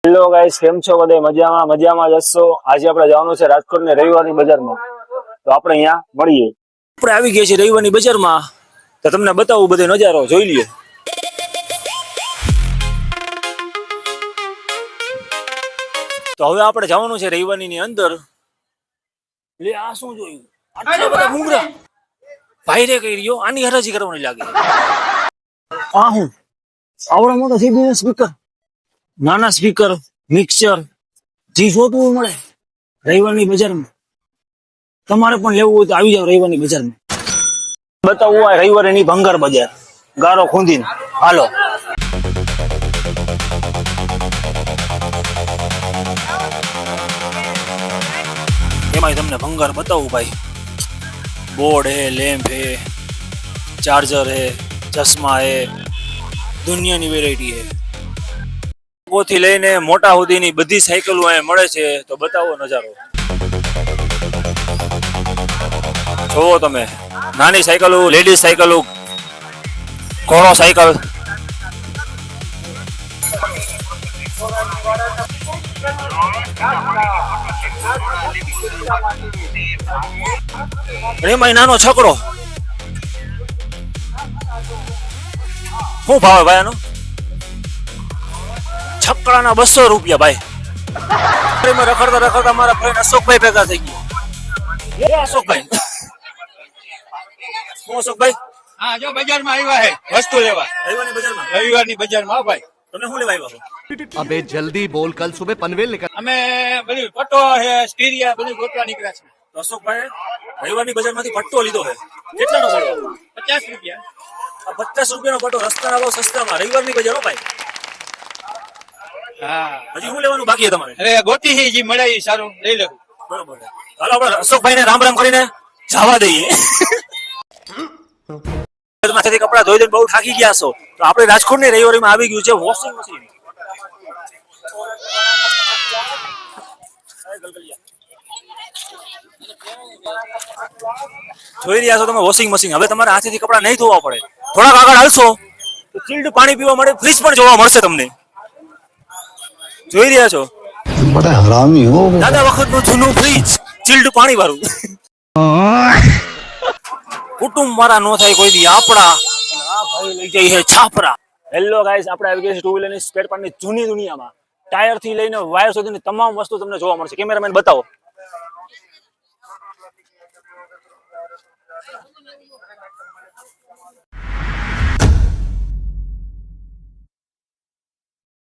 Hello guys, કેમ છો બધા? મજામાં જશો. આજે આપણે જવાનું છે રાજકોટ ને રવિવારની બજારમાં, તો આપણે અહીંયા મળીએ. આપણે આવી ગયા છીએ રવિવારની બજારમાં, તો તમને બતાવું બધો નજારો જોઈ લઈએ. તો હવે આપણે જવાનું છે રવિવારની ની અંદર. લે આ શું જોયું? આટલા બધા ભૂંગરા ભાઈ રે કઈ રહ્યો, આની હરાજી કરવાની લાગે. આ હું આવડા મોટા સીબી સ્પીકર, નાના સ્પીકર, મિક્સર, જે જોતું હોય મળે રવિવારની બજારમાં. તમારે પણ લેવું હોય તો આવી જાવ રવિવારની બજારમાં. બતાવવું હોય રવિવારની ભંગાર બજાર, ગારો ખૂંદીને હાલો. એમાં તમને ભંગાર બતાવું ભાઈ. બોર્ડ હે, લેમ્પ હે, ચાર્જર હે, ચશ્મા હે, દુનિયાની વેરાયટી હે. થી લઈને મોટા સુધીની બધી સાયકલો અહીંયા મળે છે. તો બતાવો નજારો. જોવો તમે, નાની સાયકલો, લેડીઝ સાયકલો, ઘોડો સાયકલ. એમાં નાનો છકડો શું ભાવે ભાઈ? આનો છકડાના 200 રૂપિયા ભાઈ. રખડતા રખડતા મારા ફ્રેન્ડ અશોકભાઈ ભેગા થઈ ગયા. અશોકભાઈ, અશોકભાઈ, હા, જો બજારમાં આવ્યા હે વસ્તુ લેવા. રવિવારની બજારમાં ભાઈ. તમે શું લેવા આવ્યા છો? अबे जल्दी बोल, कल सुबह पनवेल निकल। અમે બધી પટ્ટો હે, સ્ટીરિયા બધી ગોતવા નીકળ્યા છે. તો અશોકભાઈ રવિવારની બજારમાંથી પટ્ટો લીધો છે. કેટલાનો પડ્યો? 50 રૂપિયા. આ 50 રૂપિયાનો પટ્ટો રસ્તાના ભાવ સસ્તામાં. રવિવારની બજાર હો ભાઈ. હા, હજી શું લેવાનું બાકી છે તમારે? અરે ગોતી હી જે મળે ઈ સારું લઈ લેવું. બરોબર. હાલો આપણે અશોકભાઈને રામ રામ કરીને જવા દઈએ. માંથી કપડા ધોઈ દઈને બહુ થાકી ગયા છો, તો આપણે રાજકોટની રવિવારીમાં આવી ગયું છે વોશિંગ મશીન. જોઈ રહ્યા છો તમે વોશિંગ મશીન. હવે તમારે હાથેથી કપડા નહીં ધોવા પડે. થોડાક આગળ હાલશો તો ચિલ્ડ પાણી પીવા માટે ફ્રીજ પણ જોવા મળશે તમને. જોઈ રહ્યા છો, बड़ा हरामी हो। દાદા વખતનું જૂનું ફ્રીજ, ચિલ્ડ પાણી વાળું. કુટુંબ મારા નો થાય કોઈ દી આપડા. આ ભાઈ લઈ જાય છે છાપરા. હેલો ગાઈસ, આપણે આવી ગયા છે ટુ વ્હીલરની સ્પેર પાર્ટની જૂની દુનિયામાં. ટાયર થી લઈને વાયર સુધીની તમામ વસ્તુ તમને જોવા મળશે. કેમેરામેન બતાવો.